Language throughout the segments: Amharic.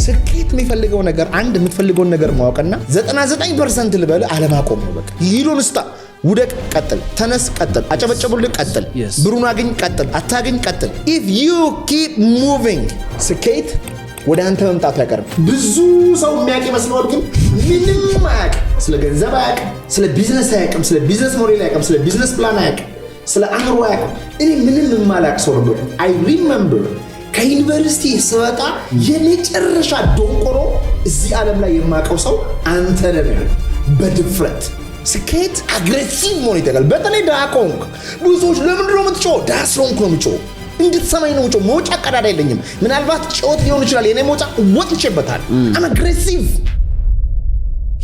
ስኬት የሚፈልገው ነገር አንድ የምትፈልገውን ነገር ማወቅና 99% ልበል አለማቆም ነው። በቃ ይሉን ስታ ውደቅ ቀጥል፣ ተነስ ቀጥል፣ አጨበጨቡልህ ቀጥል፣ ብሩን አግኝ ቀጥል፣ አታግኝ ቀጥል። if you keep moving ስኬት ወደ አንተ መምጣቱ አይቀርም። ብዙ ሰው የሚያውቅ ይመስለዋል፣ ግን ምንም አያውቅም። ስለ ገንዘብ አያውቅም፣ ስለ ቢዝነስ አያውቅም፣ ስለ ቢዝነስ ሞዴል አያውቅም፣ ስለ ቢዝነስ ፕላን አያውቅም፣ ስለ አእምሮ አያውቅም። እኔ ምንም የማላውቅ ሰው ነበር። I remember ከዩኒቨርሲቲ ስወጣ የመጨረሻ ዶንቆሮ እዚህ ዓለም ላይ የማውቀው ሰው አንተ ነህ። በድፍረት ስኬት አግሬሲቭ መሆን ይጠይቃል። በተለይ ዳኮንክ ብዙ ሰዎች ለምንድን ነው የምትጮህ? ዳስሮንክ ነው የምትጮህ። እንድትሰማኝ ነው የምትጮህ። መውጫ ቀዳዳ የለኝም። ምናልባት ጮት ሊሆን ይችላል። የኔ መውጫ ወጥቼበታል። አም አግሬሲቭ።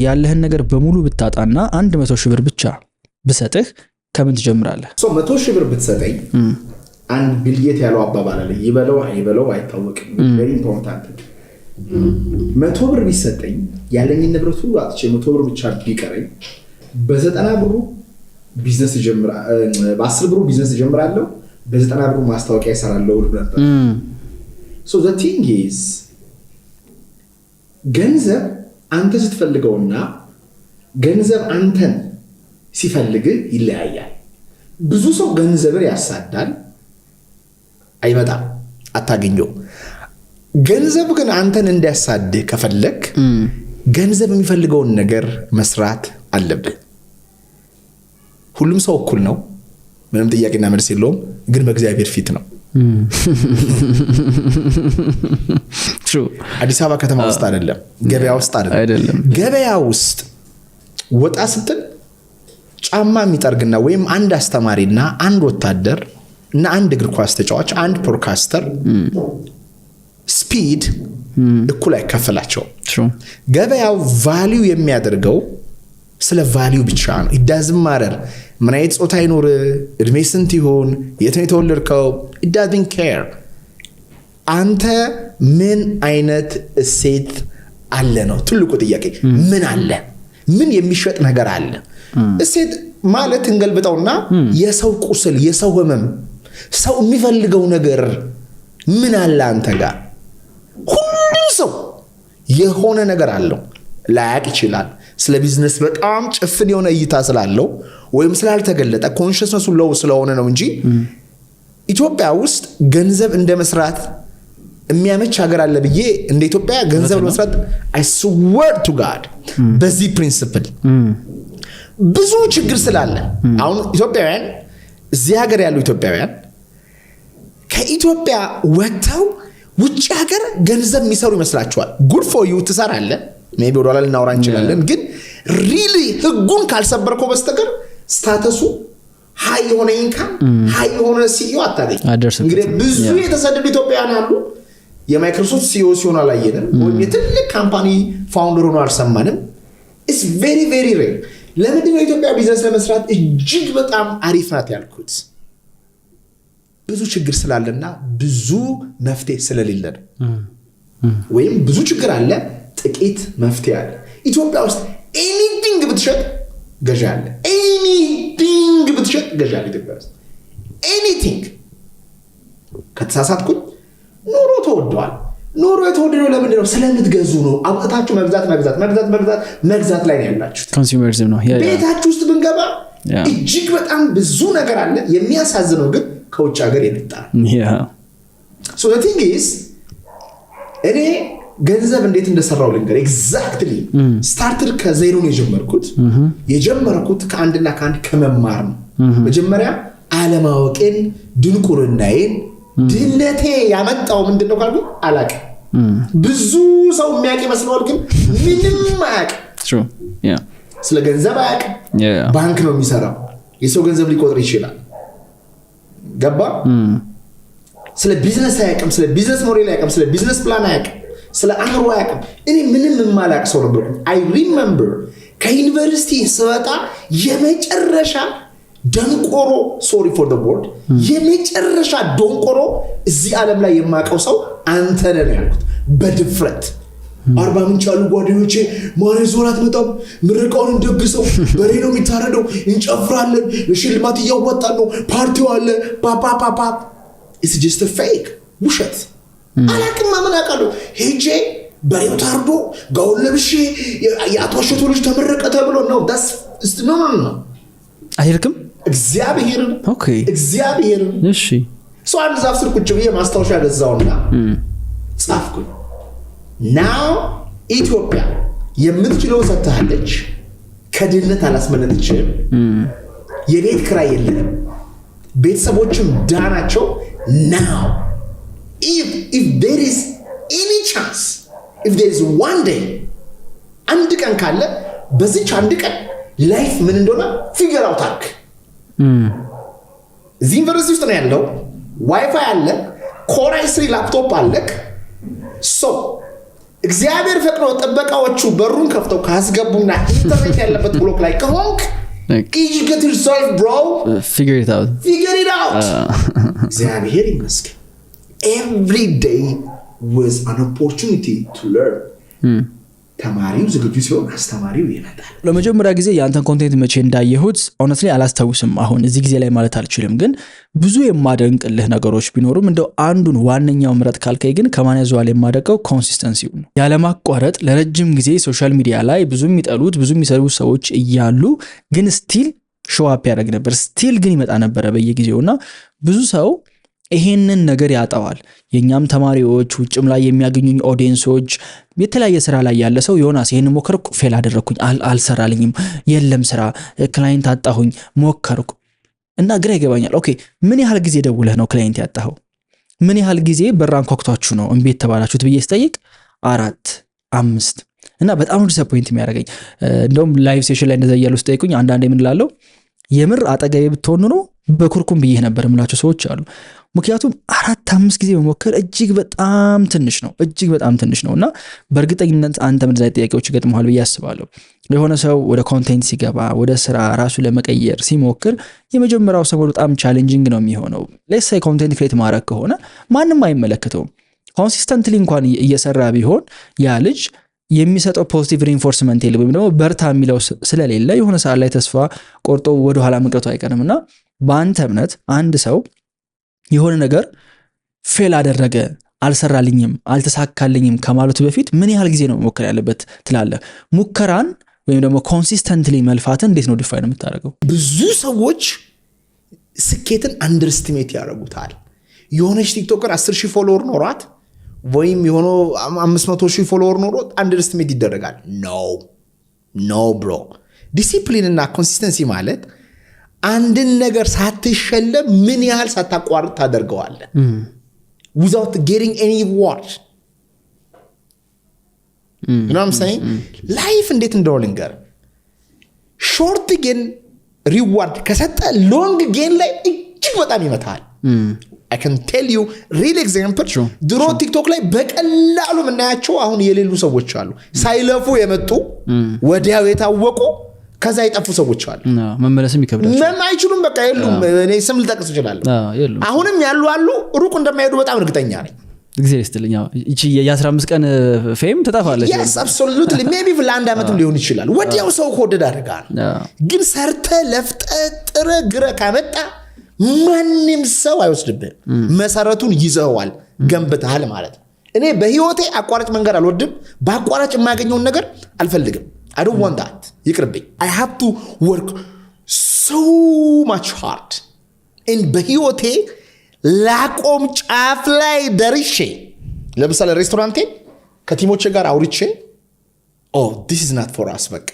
ያለህን ነገር በሙሉ ብታጣና 100 ሺህ ብር ብቻ ብሰጥህ ከምን ትጀምራለህ? 100 ሺህ ብር ብትሰጠኝ አንድ ቢልጌት ያለው አባባል አለ። ይበለው አይታወቅም። very important 100 ብር ቢሰጠኝ ያለኝን ንብረት ሁሉ አጥቼ 100 ብር ብቻ ቢቀረኝ በ90 ብሩ ቢዝነስ ጀምራለሁ፣ በ10 ብሩ ቢዝነስ ጀምራለሁ፣ በ90 ብሩ ማስታወቂያ እሰራለሁ ነበር። so the thing is ገንዘብ አንተ ስትፈልገውና ገንዘብ አንተን ሲፈልግ ይለያያል። ብዙ ሰው ገንዘብን ያሳዳል፣ አይመጣም፣ አታገኘው። ገንዘብ ግን አንተን እንዲያሳድህ ከፈለክ ገንዘብ የሚፈልገውን ነገር መስራት አለብህ። ሁሉም ሰው እኩል ነው፣ ምንም ጥያቄና መልስ የለውም፣ ግን በእግዚአብሔር ፊት ነው። አዲስ አበባ ከተማ ውስጥ አይደለም፣ ገበያ ውስጥ አይደለም። ገበያ ውስጥ ወጣ ስትል ጫማ የሚጠርግና ወይም አንድ አስተማሪና አንድ ወታደር እና አንድ እግር ኳስ ተጫዋች፣ አንድ ፖድካስተር ስፒድ እኩል አይከፈላቸው። ገበያው ቫልዩ የሚያደርገው ስለ ቫልዩ ብቻ ነው። it doesn't matter ምን አይነት ጾታ ይኖር፣ እድሜ ስንት ይሆን፣ የት ነው የተወለድከው፣ it doesn't care። አንተ ምን አይነት እሴት አለ ነው ትልቁ ጥያቄ። ምን አለ? ምን የሚሸጥ ነገር አለ? እሴት ማለት እንገልብጠውና የሰው ቁስል፣ የሰው ህመም፣ ሰው የሚፈልገው ነገር ምን አለ አንተ ጋር? ሁሉም ሰው የሆነ ነገር አለው። ላያቅ ይችላል። ስለ ቢዝነስ በጣም ጭፍን የሆነ እይታ ስላለው ወይም ስላልተገለጠ ኮንሽስነሱ ሎው ስለሆነ ነው እንጂ ኢትዮጵያ ውስጥ ገንዘብ እንደ መስራት የሚያመች ሀገር አለ ብዬ እንደ ኢትዮጵያ ገንዘብ መስራት I swear to God በዚህ ፕሪንሲፕል ብዙ ችግር ስላለ አሁን ኢትዮጵያውያን እዚህ ሀገር ያሉ ኢትዮጵያውያን ከኢትዮጵያ ወጥተው ውጭ ሀገር ገንዘብ የሚሰሩ ይመስላቸዋል። good for you ትሰራለህ፣ ሜቢ ወደ ኋላ ልናወራ እንችላለን። ግን ሪሊ ህጉን ካልሰበርከው በስተቀር ስታተሱ ሃይ የሆነ ኢንካም ሃይ የሆነ ሲኢኦ አታገኝ። እንግዲህ ብዙ የተሰደዱ ኢትዮጵያውያን አሉ። የማይክሮሶፍት ሲኢኦ ሲሆን አላየንም፣ ወይም የትልቅ ካምፓኒ ፋውንደር ሆኖ አልሰማንም። it's very very rare። ለምንድን ነው ኢትዮጵያ ቢዝነስ ለመስራት እጅግ በጣም አሪፍ ናት ያልኩት? ብዙ ችግር ስላለና ብዙ መፍትሄ ስለሌለ ነው። ወይም ብዙ ችግር አለ፣ ጥቂት መፍትሄ አለ። ኢትዮጵያ ውስጥ ኤኒቲንግ ብትሸጥ ገዢ አለ። ኤኒቲንግ ብትሸጥ ገዢ አለ ኢትዮጵያ ውስጥ ኤኒቲንግ። ከተሳሳትኩኝ ኑሮ ተወዷል። ኑሮ የተወደደው ለምንድን ነው? ስለምትገዙ ነው። አውጥታችሁ መግዛት ላይ ነው ያላችሁ። ኮንሱመሪዝም ነው። ቤታችሁ ውስጥ ብንገባ እጅግ በጣም ብዙ ነገር አለ። የሚያሳዝነው ግን ከውጭ ሀገር የመጣ so the thing is እኔ ገንዘብ እንዴት እንደሰራው ልንገር። ኤግዛክትሊ ስታርትድ ከዜሮ ነው የጀመርኩት ከአንድና ከአንድ ከመማር ነው። መጀመሪያ አለማወቄን፣ ድንቁርናዬን፣ ድህነቴ ያመጣው ምንድነው ካልኩ አላውቅም። ብዙ ሰው የሚያውቅ ይመስለዋል፣ ግን ምንም አያውቅም። ስለ ገንዘብ አያውቅም። ባንክ ነው የሚሰራው፣ የሰው ገንዘብ ሊቆጥር ይችላል። ገባ? ስለ ቢዝነስ አያውቅም፣ ስለ ቢዝነስ ሞዴል አያውቅም፣ ስለ ቢዝነስ ፕላን አያውቅም፣ ስለ አእምሮ አያውቅም። እኔ ምንም የማላውቅ ሰው ነበር። I remember ከዩኒቨርሲቲ ስወጣ የመጨረሻ ደንቆሮ sorry for the word የመጨረሻ ደንቆሮ እዚህ ዓለም ላይ የማውቀው ሰው አንተ ነህ ያልኩት በድፍረት። 40 ምንጭ ያሉ ጓደኞቼ ማሬ ዞራት መጣም ምርቃውን እንደግሰው በሬ ነው የሚታረደው፣ እንጨፍራለን፣ ለሽልማት እያወጣን ነው፣ ፓርቲው አለ ፓፓ it's just a fake ውሸት። አላውቅም ምን አውቃለሁ። ሄጄ በሬው ታርዶ ጋውን ለብሼ የአቶ አሸቱ ልጅ ተመረቀ ተብሎ ነው ዳስ ነው አይልክም እግዚአብሔርን ኦኬ እግዚአብሔርን እሺ ሰው አንድ ዛፍ ስር ቁጭ ብዬ ማስታወሻ ገዛውና ጻፍኩኝ ናው ኢትዮጵያ የምትችለው ሰጥታለች ከድህነት አላስመለጠችም የቤት ክራይ የለም ቤተሰቦችም ዳናቸው now if there is any chance if there is one day አንድ ቀን ካለ በዚች አንድ ቀን ላይፍ ምን እንደሆነ ፊገር አውት አድርግ እዚህ ዩኒቨርሲቲ ውስጥ ነው ያለው ዋይፋይ አለ ኮር i3 ላፕቶፕ አለክ ሶ እግዚአብሔር ፈቅዶ ጥበቃዎቹ በሩን ከፍተው ካስገቡና ኢንተርኔት ያለበት ብሎክ ላይ ከሆንክ you get yourself bro figure it out እግዚአብሔር ይመስገን every day was an opportunity to learn ተማሪው ዝግጁ ሲሆን አስተማሪው ይመጣል ለመጀመሪያ ጊዜ ያንተን ኮንቴንት መቼ እንዳየሁት honestly አላስታውስም አሁን እዚህ ጊዜ ላይ ማለት አልችልም ግን ብዙ የማደንቅልህ ነገሮች ቢኖሩም እንደው አንዱን ዋነኛው ምረጥ ካልከይ ግን ከማን ያዘዋል የማደቀው ኮንሲስተንሲው ነው ያለማቋረጥ ለረጅም ጊዜ ሶሻል ሚዲያ ላይ ብዙ የሚጠሉት ብዙ የሚሰሩ ሰዎች እያሉ ግን ስቲል ሾው አፕ ያደርግ ነበር ስቲል ግን ይመጣ ነበር በየጊዜውና ብዙ ሰው ይሄንን ነገር ያጣዋል የኛም ተማሪዎች ውጭም ላይ የሚያገኙኝ ኦዲየንሶች የተለያየ ስራ ላይ ያለ ሰው ዮናስ ይሄን ሞከርኩ ፌል አደረኩኝ አልሰራልኝም የለም ስራ ክላይንት አጣሁኝ ሞከርኩ እና ግራ ይገባኛል ኦኬ ምን ያህል ጊዜ ደውለህ ነው ክላይንት ያጣኸው ምን ያህል ጊዜ በራን ኮክቷችሁ ነው እንቤት ተባላችሁት ብዬ ስጠይቅ 4 5 እና በጣም ዲስአፖይንት የሚያደርገኝ እንደውም ላይቭ ሴሽን ላይ እንደዛ ያያሉ ስጠይቁኝ አንዳንዴ ምን ላለው የምር አጠገቤ ብትሆኑ ነው በኩርኩም ብዬ ነበር የምላቸው ሰዎች አሉ ምክንያቱም 4-5 ጊዜ መሞከር እጅግ በጣም ትንሽ ነውና በእርግጠኝነት አንተ ምን ላይ ጥያቄዎች ይገጥመዋል ብዬ አስባለሁ ለሆነ ሰው ወደ ኮንቴንት ሲገባ ወደ ስራ ራሱ ለመቀየር ሲሞክር የመጀመሪያው ሰሞን በጣም ቻሌንጂንግ ነው የሚሆነው ሌትስ ሴይ ኮንቴንት ክሬት ማድረግ ከሆነ ማንንም አይመለከተውም ኮንሲስተንትሊ እንኳን እየሰራ ቢሆን ያ ልጅ የሚሰጠው ፖዚቲቭ ሪኢንፎርስመንት የለም ወይም ደግሞ በርታ የሚለው ስለሌለ የሆነ ሰዓት ላይ ተስፋ ቆርጦ ወደ ኋላ መቅረቱ አይቀርምና በአንተ እምነት አንድ ሰው የሆነ ነገር ፌል አደረገ አልሰራልኝም አልተሳካልኝም ከማለቱ በፊት ምን ያህል ጊዜ ነው መሞከር ያለበት ትላለህ ሙከራን ወይም ደግሞ ኮንሲስተንትሊ መልፋትን እንዴት ነው ዲፋይን የምታደርገው ብዙ ሰዎች ስኬትን አንደርስቲሜት ያደርጉታል የሆነች ቲክቶከር 10,000 ፎሎወር ኖሯት ወይም የሆነ 500,000 ፎሎወር ኖሮት አንደርስቲሜት ይደረጋል ኖ ብሮ ዲሲፕሊን እና ኮንሲስተንሲ ማለት አንድን ነገር ሳትሸለም ምን ያህል ሳታቋርጥ ታደርገዋለህ without getting any reward you know what I'm saying life እንዴት እንደሆነ ልንገር short gain reward ከሰጠ long gain ላይ እጅግ በጣም ይመታል I can tell you real example ድሮ ቲክቶክ ላይ በቀላሉ ምናያቸው አሁን የሌሉ ሰዎች አሉ ሳይለፉ የመጡ ወዲያው የታወቁ ከዛ ይጣፉ ሰዎች አሉ መመለስም ይከብዳል ምን አይችሉም በቃ የሉም እኔ ስም ልጠቅስ ይችላል አሁንም ያሉ አሉ ሩቅ እንደማይሄዱ በጣም እርግጠኛ ነኝ እግዚአብሔር ይስጥልኝ እቺ የ15 ቀን ፌም ተጣፋለች yes absolutely maybe ለአንድ አመትም ሊሆን ይችላል ወዲያው ሰው ኮደድ አደረጋል ግን ሰርተ ለፍጠ ጥረ ግረ ካመጣ ማንንም ሰው አይወስድብህ መሰረቱን ይዘዋል ገንብተሃል ማለት እኔ በህይወቴ አቋራጭ መንገድ አልወድም በአቋራጭ የማገኘውን ነገር አልፈልግም I don't want that ይቅርብኝ I have to work so much hard in በህይወቴ ላቆም ጫፍ ላይ ደርሼ ለምሳሌ ሬስቶራንቴ ከቲሞቼ ጋር አውርቼ this is not for us በቃ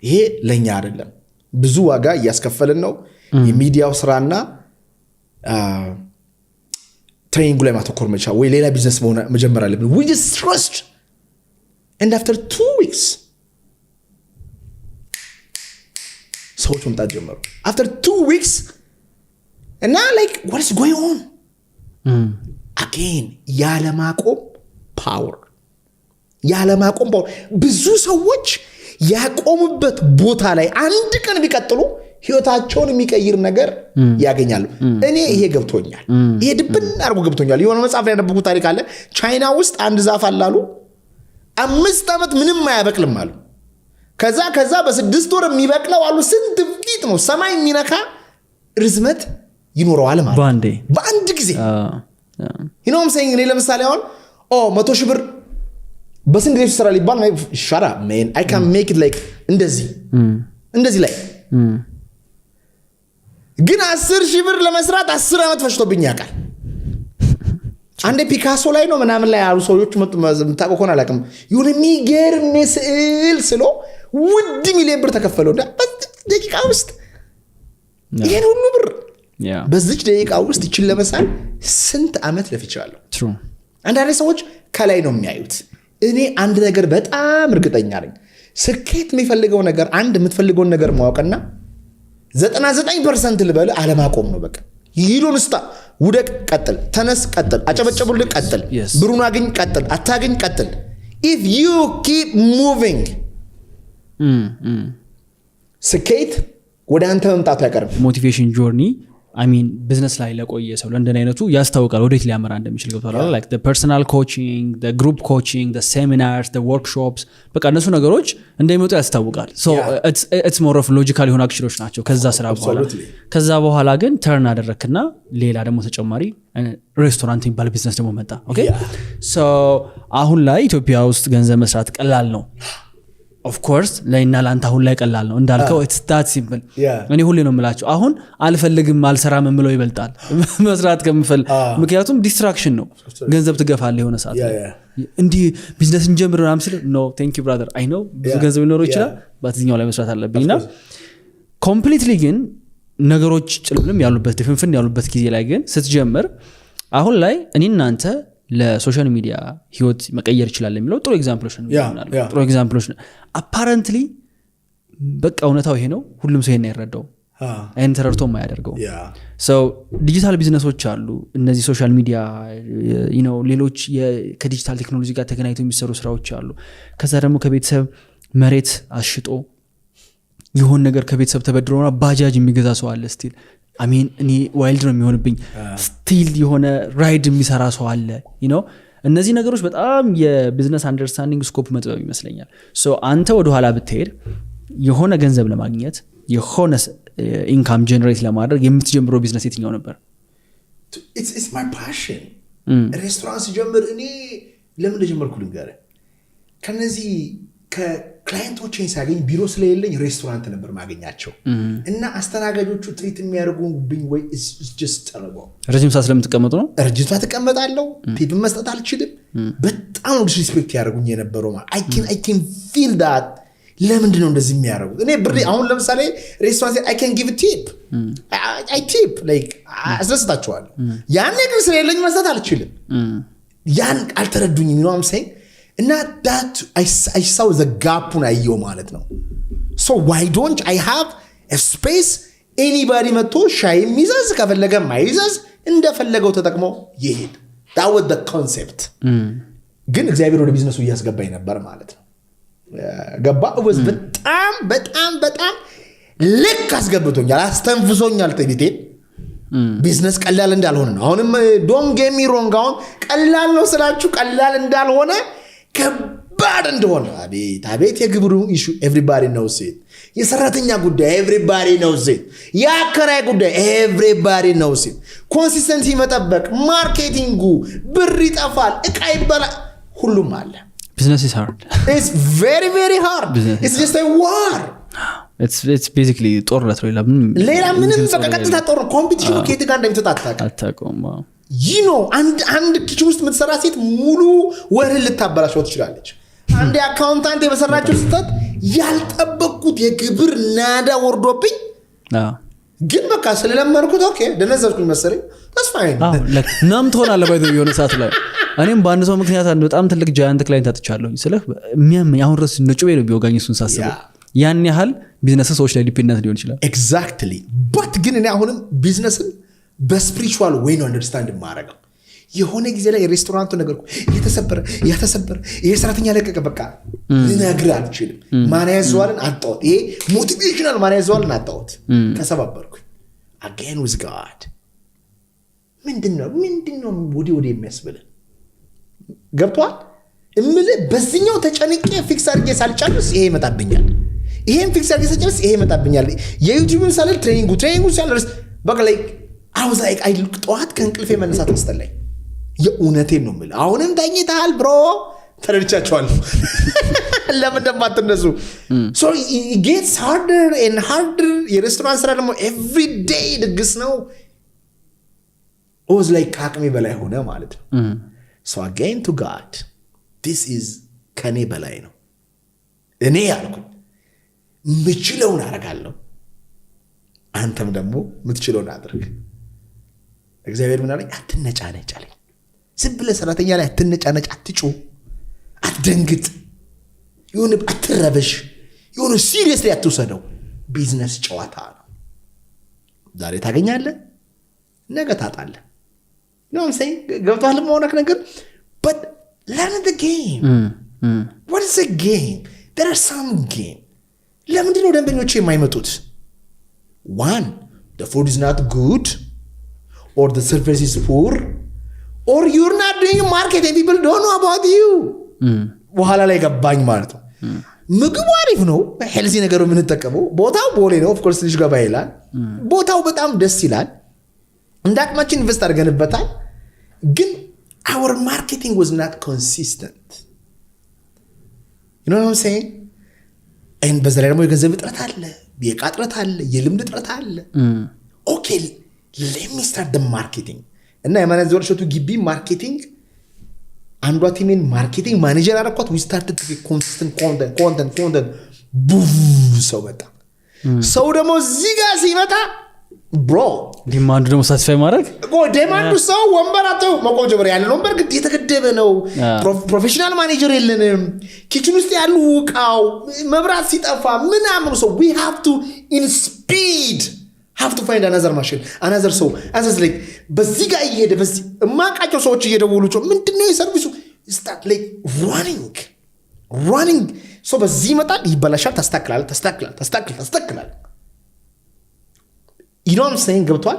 ይሄ ለኛ አይደለም ብዙ ዋጋ እያስከፈልን ነው የሚዲያው ስራና ትሬኒንግ ላይ ማተኮር መቻል ወይ ሌላ ቢዝነስ መጀመር አለብን we just trust and after 2 weeks ሰዎች መምጣት ጀመሩ after 2 weeks and now like what is going on again ያለማቆም power ብዙ ሰዎች ያቆሙበት ቦታ ላይ አንድ ቀን ቢቀጥሉ ህይወታቸውን የሚቀይር ነገር ያገኛሉ እኔ ይሄ ገብቶኛል ይሄ ድብን አርጎ ገብቶኛል የሆነ መጽሐፍ ላይ ያነበብኩት ታሪክ አለ ቻይና ውስጥ አንድ ዛፍ አላሉ 5 አመት ምንም አያበቅልም አሉ ከዛ በ6 ወር የሚበቅለው አሉ ስንት ፊት ነው ሰማይ የሚነካ ርዝመት ይኖረዋል ማለት በአንድ ጊዜ you know what I'm saying እኔ ለምሳሌ አሁን 100,000 ብር በስንት ጊዜ ስራ ሊባል shut up man I can make it like እንደዚህ ላይ ግን 10,000 ብር ለመስራት 10 አመት ፈጅቶብኝ ያውቃል። አንዴ ፒካሶ ላይ ነው ምናምን ላይ ያሉ ሰዎች መጣቆ ሆነ አላውቅም የሆነ የሚገርም ስዕል ስሎ ውድ ሚሊዮን ብር ተከፈለው ደቂቃ ውስጥ ይሄን ሁሉ ብር በዚች ደቂቃ ውስጥ ይችል ለመሳል ስንት አመት ለፍቻለሁ። አንዳንድ ሰዎች ከላይ ነው የሚያዩት። እኔ አንድ ነገር በጣም እርግጠኛ ነኝ። ስኬት የሚፈልገው ነገር አንድ የምትፈልገውን ነገር ማወቅና 99% ልበል አለማቆም ነው። በቃ ይሉን ስታ ውደቅ ቀጥል፣ ተነስ ቀጥል፣ አጨበጨቡልህ ቀጥል፣ ብሩን አግኝ ቀጥል፣ አታግኝ ቀጥል። if you keep moving ስኬት ወደ አንተ መምጣቱ አይቀርም። ሞቲቬሽን ጆርኒ I mean business ላይ ለቆየ ሰው ለእንደን አይነቱ ያስታውቃል ወዴት ሊያመራ እንደሚችል ገብቷል። like the personal coaching, the group coaching, the seminars, the workshops በቃ እነሱ ነገሮች እንደሚመጡ ያስታውቃል። so it's more of logical የሆኑ አክሽኖች ናቸው ከዛ ስራ በኋላ። ከዛ በኋላ ግን ተርን አደረክና ሌላ ደግሞ ተጨማሪ ሬስቶራንት የሚባል ቢዝነስ ደግሞ መጣ። okay so አሁን ላይ ኢትዮጵያ ውስጥ ገንዘብ መስራት ቀላል ነው። of course ለእና ላንተ አሁን ላይ ቀላል ነው እንዳልከው it's that simple። እኔ ሁሌ ነው የምላችሁ አሁን አልፈልግም አልሰራም ምለው ይበልጣል መስራት ከምፈል ምክንያቱም ዲስትራክሽን ነው። ገንዘብ ትገፋለህ የሆነ ሰዓት እንዲ ቢዝነስ እንጀምር ምናምን ሲል no thank you brother I know ብዙ ገንዘብ ሊኖር ይችላል ባትኛው ላይ መስራት አለብኝና ኮምፕሊትሊ ግን ነገሮች ጭልምልም ያሉበት ድፍንፍን ያሉበት ጊዜ ላይ ግን ስትጀምር አሁን ላይ እኔ እናንተ ለሶሻል ሚዲያ ህይወት መቀየር ይችላል የሚለው ጥሩ ኤግዛምፕሎች ነው ይሆናል። ጥሩ ኤግዛምፕሎች አፓረንትሊ በቃ እውነታው ይሄ ነው። ሁሉም ሰው ይሄን አይረዳው አይን ተረድቶ ማያደርገው so ዲጂታል ቢዝነሶች አሉ እነዚህ ሶሻል ሚዲያ ሌሎች ከዲጂታል ቴክኖሎጂ ጋር ተገናኝተው የሚሰሩ ስራዎች አሉ። ከዛ ደግሞ ከቤተሰብ መሬት አሽጦ ይሆን ነገር ከቤተሰብ ተበድሮና ባጃጅ የሚገዛ ሰው አለ ስቲል አሜን እኔ ዋይልድ ነው የሚሆንብኝ ስቲል የሆነ ራይድ የሚሰራ ሰው አለ እነዚህ ነገሮች በጣም የቢዝነስ አንደርስታንዲንግ ስኮፕ መጥበብ ይመስለኛል። ሶ አንተ ወደ ኋላ ብትሄድ የሆነ ገንዘብ ለማግኘት የሆነ ኢንካም ጀነሬት ለማድረግ የምትጀምረው ቢዝነስ የትኛው ነበር? it's my passion ሬስቶራንት ጀምር እኔ ለምን እንደጀመርኩ ልንገርህ። ከነዚህ ከክላይንቶችን ሳገኝ ቢሮ ስለሌለኝ ሬስቶራንት ነበር ማገኛቸው እና አስተናጋጆቹ ትሪት የሚያደርጉብኝ ወይ it's just terrible። ረጅም ሰዓት ስለምትቀመጡ ነው? ረጅም ሰዓት ተቀመጣለሁ። ቲፕ መስጠት አልችልም። በጣም ዲስሪስፔክት ያደርጉኝ የነበረው ማለት I can feel that ለምንድን ነው እንደዚህ የሚያደርጉት? እኔ ብሬ አሁን ለምሳሌ ሬስቶራንት I can give a tip I tip like አስደስታቸዋለሁ። ያን ነገር ስለሌለኝ መስጠት አልችልም። ያን አልተረዱኝም ነው I'm saying and that I saw the gap when I yo ማለት ነው። so why don't I have a space anybody መጥቶ ሻይ የሚዘዝ ከፈለገ ማይዘዝ እንደፈለገው ተጠቅሞ ይሄድ that was the concept ግን እግዚአብሔር ወደ ቢዝነሱ እያስገባኝ ነበር ማለት ነው። ገባ was በጣም ልክ አስገብቶኛል አስተንፍሶኛል ተቢቴ ቢዝነስ ቀላል እንዳልሆነ ነው። አሁንም don't get me wrong አሁን ቀላል ነው ስላችሁ ቀላል እንዳልሆነ ከባድ እንደሆነ አቤት የግብሩ ኢሹ everybody knows it። የሰራተኛ ጉዳይ everybody knows it። የአከራይ ጉዳይ everybody knows it። ኮንሲስተንሲ መጠበቅ ማርኬቲንጉ ብር ይጠፋል እቃ ይበላል ሁሉም አለ። business is hard it's very very hard it's just a war it's basically ጦርነት ነው ሌላ ምንም በቃ ቀጥታ ጦርነት ኮምፒቲሽኑ ከየት ጋር እንደምትጣጣ አታውቅም። አንድ ኪችን ውስጥ የምትሰራ ሴት ሙሉ ወርህን ልታበላሽው ትችላለች። አንድ አካውንታንት የበሰራችው ስህተት ያልጠበቅኩት የግብር ናዳ ወርዶብኝ ግን በቃ ስለለመድኩት ኦኬ ደነዘርኩኝ መሰለኝ that's fine ናም ትሆናለህ ባይዘው የሆነ ሰዓት ላይ እኔም በአንድ ሰው ምክንያት በጣም ትልቅ ጃያንት ክላይንት አጥቻለሁኝ ስለህ የሚያመኝ አሁን ድረስ ነጭቤ ነው ቢወጋኝ እሱን ሳስበው ያን ያህል ቢዝነስ ሰዎች ላይ ዲፔንደንት ሊሆን ይችላል። ኤግዛክትሊ በት ግን እኔ አሁንም ቢዝነስን በስፒሪቹዋል ወይ ነው አንደርስታንድ ማረጋው። የሆነ ጊዜ ላይ ሬስቶራንቱ ነገርኩ የተሰበረ ይሄ ሰራተኛ ለቀቀ በቃ ልነግርህ አልችልም። ማን ያዘዋልን አጣሁት። ይሄ ሞቲቬሽናል ማን ያዘዋልን አጣሁት። ተሰባበርኩ again with God ምንድነው ወዲ የሚያስብለን ገብቷል እምልህ በዚህኛው ተጨንቄ ፊክስ አድርጌ ሳልጨርስ ይሄ ይመጣብኛል። ይሄን ፊክስ አድርጌ ሳልጨርስ ይሄ ይመጣብኛል። የዩቲዩብን ሳልል ትሬኒንጉ ሳልጨርስ በቃ ላይ I was like ጠዋት ከእንቅልፌ መነሳት አስጠላኝ። የእውነቴን ነው የምልህ። አሁንም ተኝተሃል ብሮ ተረድቻቸዋለሁ ለምን እንደማትነሱ so it gets harder and harder የሬስቶራንት ስራ ደግሞ every day ድግስ ነው was like ከአቅሜ በላይ ሆነ ማለት ነው so again to God this is ከኔ በላይ ነው እኔ ያልኩኝ ምችለውን አደርጋለሁ አንተም ደግሞ ምትችለውን አድርግ እግዚአብሔር ምን አለኝ አትነጫነጭ አለኝ ዝም ብለህ ሰራተኛ ላይ አትነጫነጭ አትጩ አትደንግጥ ይሁን አትረበሽ ይሁን ሲሪየስሊ አትወሰደው ቢዝነስ ጨዋታ ነው ዛሬ ታገኛለህ ነገ ታጣለህ ነው እንሰይ ገብቷል መሆንክ ነገር but learn the game what is a game there are some game ለምንድን ነው ደንበኞች የማይመጡት one the food is not good or the service is poor or you're not doing marketing people don't know about you በኋላ ላይ ገባኝ ማለት ነው ምግቡ አሪፍ ነው ሄልዚ ነገሩ ምን ተጠቀመው ቦታው ቦሌ ነው ኦፍ ኮርስ ልጅ ገባ ይላል ቦታው በጣም ደስ ይላል እንዳቅማችን ኢንቨስት አድርገንበታል ግን our marketing was not consistent you know what I'm saying and በዘላይ ደግሞ የገንዘብ እጥረት አለ የዕቃ እጥረት አለ የልምድ እጥረት አለ okay let me start the marketing እና የማኔጀር ወርሽቱ ግቢ ማርኬቲንግ አንዷ ቲሜን ማርኬቲንግ ማኔጀር አደረኳት we started to get consistent content ሰው መጣ ሰው ደግሞ እዚህ ጋር ሲመጣ bro ዲማንዱ ደግሞ ሳቲስፋይ ማድረግ ዲማንዱ ሰው ወንበር አጥተው መቆም ጀመረ ያለ ወንበር ግን የተገደበ ነው ፕሮፌሽናል ማኔጀር የለንም ኪችን ውስጥ ያሉ ዕቃው መብራት ሲጠፋ ምናምን so we have to in speed have to find another machine another so as like በዚህ ጋር እየሄደ በዚህ ማቃቸው ሰዎች እየደወሉ ምንድነው የሰርቪሱ start like running so በዚህ መጣል ይበላሻል ተስተካክላል you know what I'm saying ገብቷል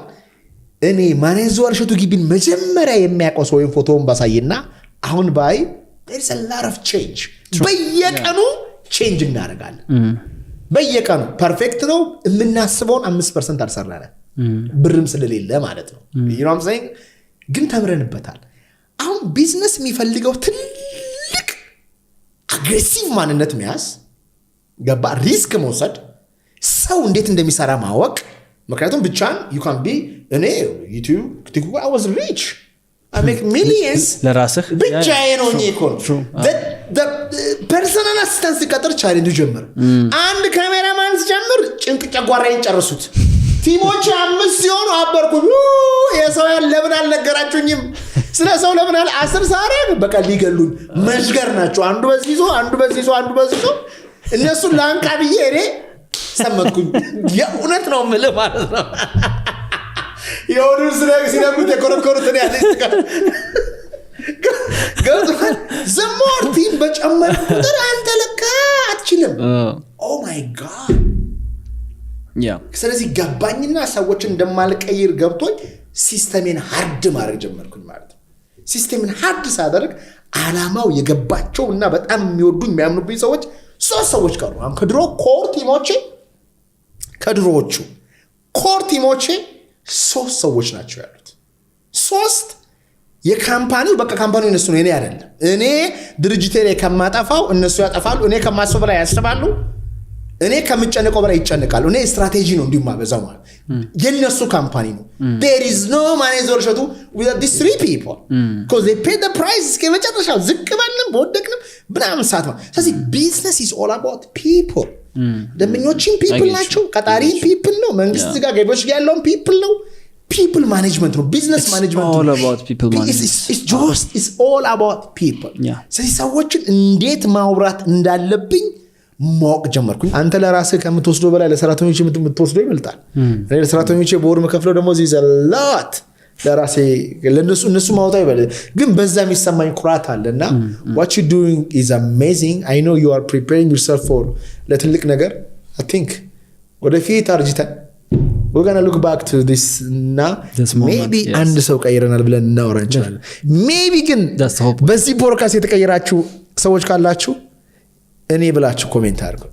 እኔ ማኔዘር ሸቱ ግቢን መጀመሪያ የሚያውቀው ሰው ፎቶውን ባሳይና አሁን ባይ there is a lot of change በየቀኑ change እናደርጋለን በየቀኑ ፐርፌክት ነው የምናስበውን 5% አልሰራነ ብርም ስለሌለ ማለት ነው you know what I'm saying ግን ተምረንበታል አሁን ቢዝነስ የሚፈልገው ትልቅ አግሬሲቭ ማንነት መያዝ ገባ ሪስክ መውሰድ ሰው እንዴት እንደሚሰራ ማወቅ ምክንያቱም ብቻን you can be እኔ YouTube TikTok I was rich I make millions ለራስህ ብቻዬ ነው እኮ the personal assistant ሲቀጥር ቻሌንጅ ጀመረ አንድ ካሜራማን ሲጀምር ጭንቅ ጨጓራዬን ጨርሱት ቲሞች 5 ሲሆኑ አበርኩ የሰው ለምን አልነገራችሁኝም ስለ ሰው ለምን 10 ሳሬ በቃ ሊገሉን መሽገር ናቸው አንዱ በዚህ ይዞ እነሱ ላንቃ ብዬ እኔ ሰመጥኩኝ የእውነት ነው ማለት ነው የሆኑ ሲነግሩት የኮረኮሩት ነው ያለኝ ገብቶሃል ዘሞርቲን በጨመር ቁጥር አንተ ለካ አትችልም ኦ ማይ ጋድ ስለዚህ ገባኝና ሰዎችን እንደማልቀይር ገብቶኝ ሲስተሜን ሃርድ ማድረግ ጀመርኩኝ ማለት ነው ሲስተሜን ሃርድ ሳደርግ አላማው የገባቸውና በጣም የሚወዱኝ የሚያምኑብኝ ሰዎች ሶስት ሰዎች ቀሩ አሁን ከድሮ ከድሮዎቹ ኮር ቲሞቼ ሶስት ሰዎች ናቸው ያሉት ሶስት የካምፓኒው በቃ ካምፓኒው እነሱ ነው እኔ አይደለም እኔ ድርጅቴ ላይ ከማጠፋው እነሱ ያጠፋሉ እኔ ከማስበው በላይ ያስባሉ እኔ ከምጨነቀው በላይ ይጨነቃሉ እኔ ስትራቴጂ ነው እንዲማበዛው ማለት የነሱ ካምፓኒ ነው there is no manager ሸቱ with these three people because they pay the price ከመጨረሻው ዝቅ ባልንም በወደቅንም ብናምን ሳት ነው ስለዚህ business is all about people ደምኞችም people ናቸው ቀጣሪ people ነው መንግስት ጋር ገበሽ ያለውን people ነው people management ነው business management all about people management it's all about people ስለዚህ ሰዎችን እንዴት ማውራት እንዳለብኝ ማወቅ ጀመርኩኝ አንተ ለራስህ ከምትወስደው በላይ ለሰራተኞች የምትወስደው ይበልጣል እኔ ለሰራተኞች በወር መከፍለው ደግሞ እዚህ ዘላት ለራሴ ለነሱ ማውጣት ይበልጣል ግን በዛ የሚሰማኝ ኩራት አለና what you doing is amazing I know you are preparing yourself for ለትልቅ ነገር I think ወደፊት አርጅተን we're going to look back to this now maybe አንድ ሰው ቀይረናል ብለን እናወራ እንችላለን maybe ግን በዚህ ፖድካስት የተቀየራችሁ ሰዎች ካላችሁ እኔ ብላችሁ ኮሜንት አድርጉ